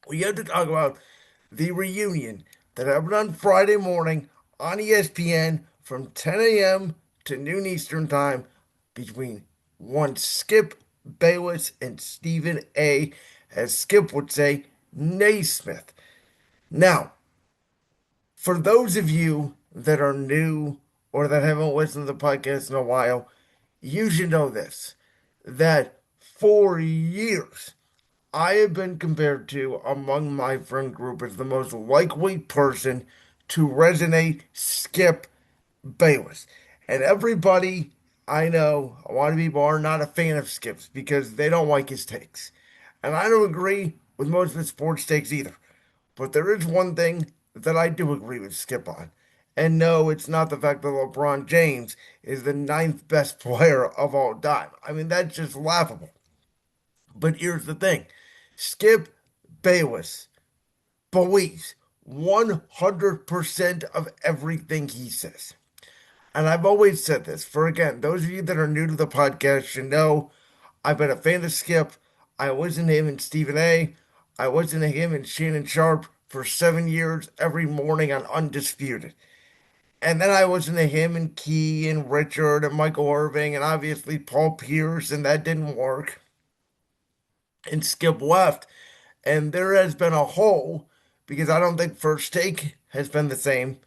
We have to talk about the reunion that happened on Friday morning on ESPN from 10 a.m. to noon Eastern Time between one Skip Bayless and Stephen A., as Skip would say, Naismith. Now, for those of you that are new or that haven't listened to the podcast in a while, you should know this that for years, I have been compared to among my friend group as the most likely person to resonate Skip Bayless. And everybody I know, a lot of people are not a fan of Skip's because they don't like his takes. And I don't agree with most of his sports takes either. But there is one thing that I do agree with Skip on. And no, it's not the fact that LeBron James is the ninth best player of all time. I mean, that's just laughable. But here's the thing Skip Bayless believes 100% of everything he says. And I've always said this for again, those of you that are new to the podcast should know I've been a fan of Skip. I listen to him and Stephen A. I listen to him and Shannon Sharp for 7 years every morning on Undisputed. And then I listen to him and Key and Richard and Michael Irving and obviously Paul Pierce, and that didn't work. And Skip left. And there has been a hole because I don't think First Take has been the same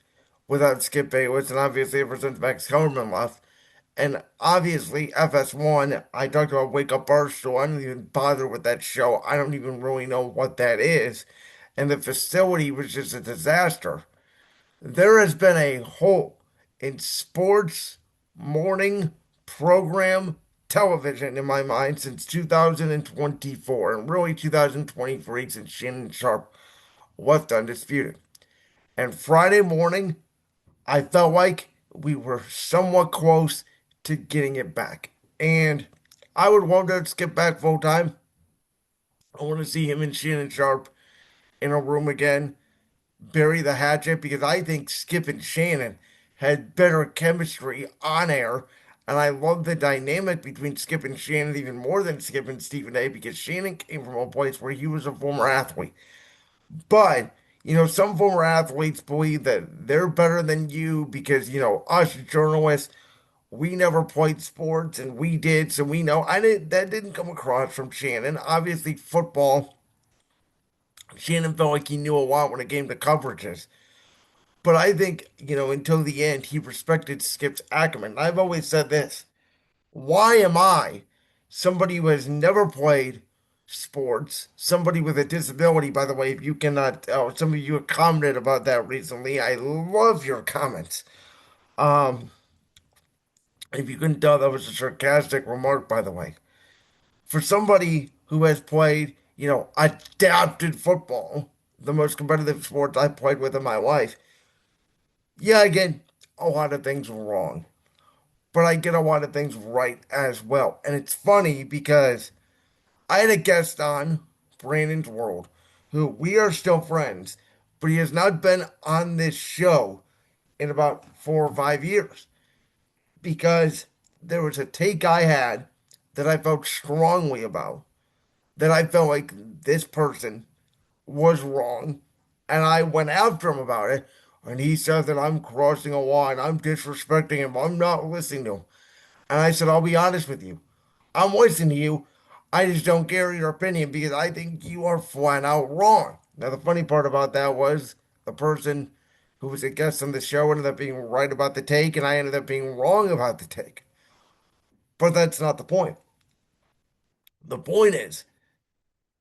without Skip Bayless, and obviously ever since Max Kellerman left. And obviously FS1, I talked about Wake Up Barstool. I don't even bother with that show. I don't even really know what that is. And the facility was just a disaster. There has been a hole in sports morning program television in my mind since 2024 and really 2023 since Shannon Sharp left Undisputed. And Friday morning, I felt like we were somewhat close to getting it back. And I would love to skip back full time. I want to see him and Shannon Sharp in a room again, bury the hatchet, because I think Skip and Shannon had better chemistry on air. And I love the dynamic between Skip and Shannon even more than Skip and Stephen A. because Shannon came from a place where he was a former athlete. But, some former athletes believe that they're better than you because, us journalists, we never played sports and we did, so we know. That didn't come across from Shannon. Obviously, football, Shannon felt like he knew a lot when it came to coverages. But I think, until the end, he respected Skip's acumen. I've always said this. Why am I, somebody who has never played sports, somebody with a disability, by the way, if you cannot tell, some of you have commented about that recently. I love your comments. Um, if you couldn't tell, that was a sarcastic remark, by the way. For somebody who has played, adapted football, the most competitive sport I played with in my life, yeah, I get a lot of things wrong, but I get a lot of things right as well. And it's funny because I had a guest on, Brandon's World, who we are still friends, but he has not been on this show in about 4 or 5 years because there was a take I had that I felt strongly about, that I felt like this person was wrong, and I went after him about it. And he said that I'm crossing a line, I'm disrespecting him, I'm not listening to him. And I said, I'll be honest with you. I'm listening to you. I just don't care your opinion because I think you are flat out wrong. Now, the funny part about that was the person who was a guest on the show ended up being right about the take, and I ended up being wrong about the take. But that's not the point. The point is,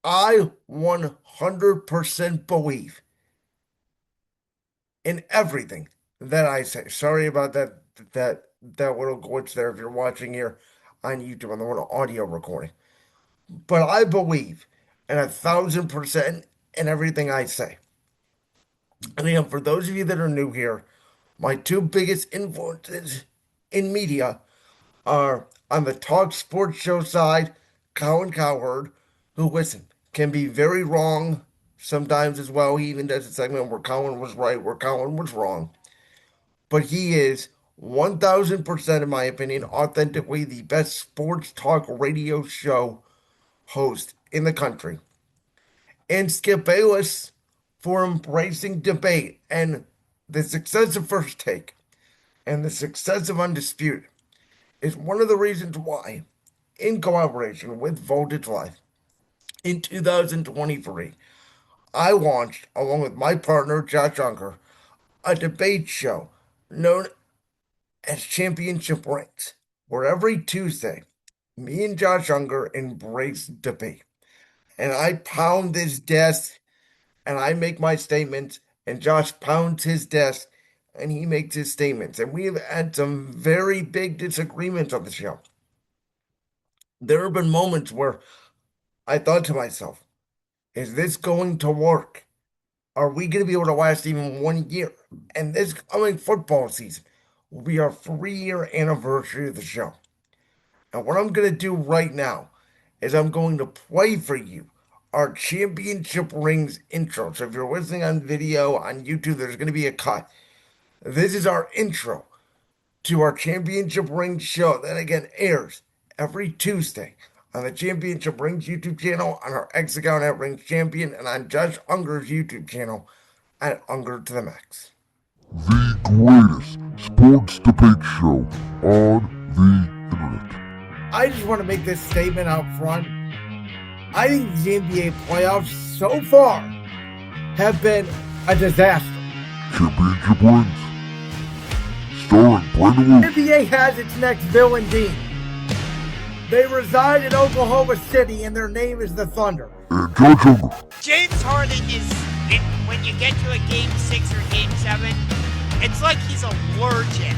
I 100% believe in everything that I say. Sorry about that little glitch there if you're watching here on YouTube on the little audio recording. But I believe in 1,000% in everything I say. And for those of you that are new here, my two biggest influences in media are on the talk sports show side, Colin Cowherd, who, listen, can be very wrong sometimes as well. He even does a segment where Colin was right, where Colin was wrong. But he is 1,000%, in my opinion, authentically the best sports talk radio show host in the country. and Skip Bayless for embracing debate and the success of First Take and the success of Undisputed is one of the reasons why, in collaboration with Voltage Life, in 2023, I launched, along with my partner Josh Unker, a debate show known as Championship Rings, where every Tuesday, me and Josh Unger embrace debate. And I pound this desk and I make my statements, and Josh pounds his desk and he makes his statements. And we've had some very big disagreements on the show. There have been moments where I thought to myself, is this going to work? Are we going to be able to last even 1 year? And this coming football season will be our 3 year anniversary of the show. And what I'm going to do right now is I'm going to play for you our Championship Rings intro. So if you're listening on video on YouTube, there's going to be a cut. This is our intro to our Championship Rings show that again airs every Tuesday on the Championship Rings YouTube channel, on our X account at Rings Champion, and on Josh Unger's YouTube channel at Unger to the Max. The greatest sports debate show on the internet. I just want to make this statement out front. I think the NBA playoffs so far have been a disaster. Championship Rings. Starring Brandon Williams. NBA has its next villain Dean. They reside in Oklahoma City and their name is the Thunder. And Josh Unger. James Harden is, when you get to a game 6 or game 7, it's like he's allergic.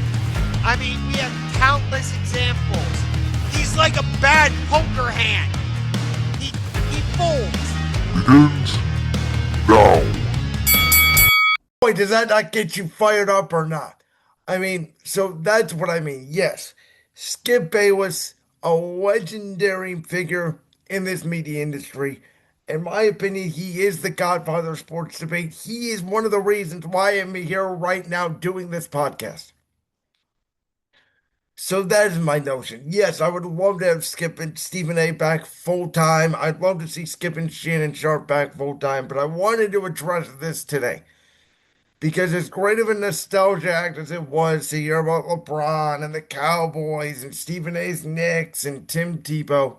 I mean, we have countless examples. He's like a bad poker hand. He folds. Begins now. Boy, does that not get you fired up or not? I mean, so that's what I mean. Yes, Skip Bayless, a legendary figure in this media industry. In my opinion, he is the godfather of sports debate. He is one of the reasons why I'm here right now doing this podcast. So that is my notion. Yes, I would love to have Skip and Stephen A back full time. I'd love to see Skip and Shannon Sharp back full time, but I wanted to address this today. Because as great of a nostalgia act as it was to hear about LeBron and the Cowboys and Stephen A's Knicks and Tim Tebow,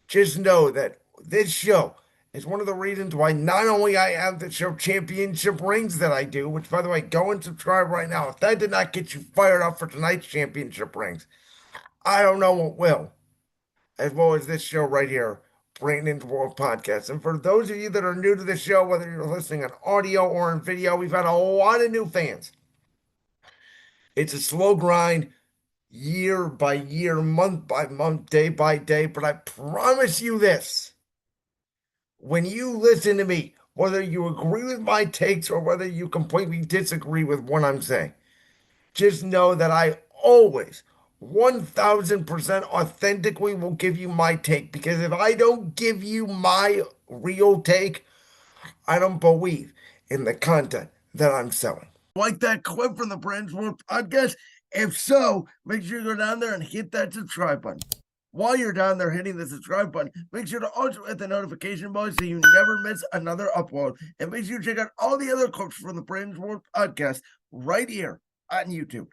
just know that this show is one of the reasons why not only I have the show Championship Rings that I do, which by the way, go and subscribe right now. If that did not get you fired up for tonight's Championship Rings, I don't know what will. As well as this show right here, Brandon's World Podcast. And for those of you that are new to the show, whether you're listening on audio or in video, we've had a lot of new fans. It's a slow grind, year by year, month by month, day by day. But I promise you this. When you listen to me, whether you agree with my takes or whether you completely disagree with what I'm saying, just know that I always 1000% authentically will give you my take, because if I don't give you my real take, I don't believe in the content that I'm selling. Like that clip from the Brand's World Podcast? If so, make sure you go down there and hit that subscribe button. While you're down there hitting the subscribe button, make sure to also hit the notification bell so you never miss another upload. And make sure you check out all the other clips from the Brand's World Podcast right here on YouTube.